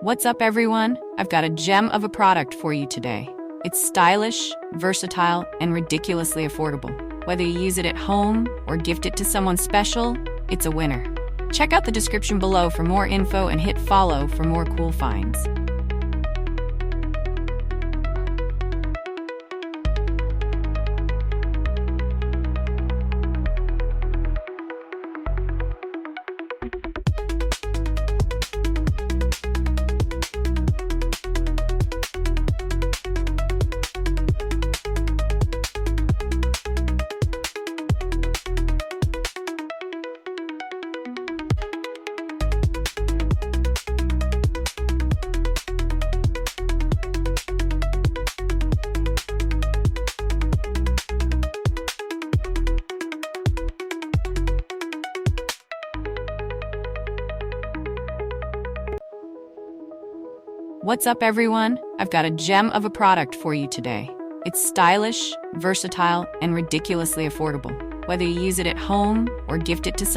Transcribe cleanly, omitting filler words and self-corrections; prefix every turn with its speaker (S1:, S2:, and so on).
S1: What's up, everyone? I've got a gem of a product for you today. It's stylish, versatile, and ridiculously affordable. Whether you use it at home or gift it to someone special, it's a winner. Check out the description below for more info and hit follow for more cool finds. What's up, everyone? I've got a gem of a product for you today. It's stylish, versatile, and ridiculously affordable. Whether you use it at home or gift it to someone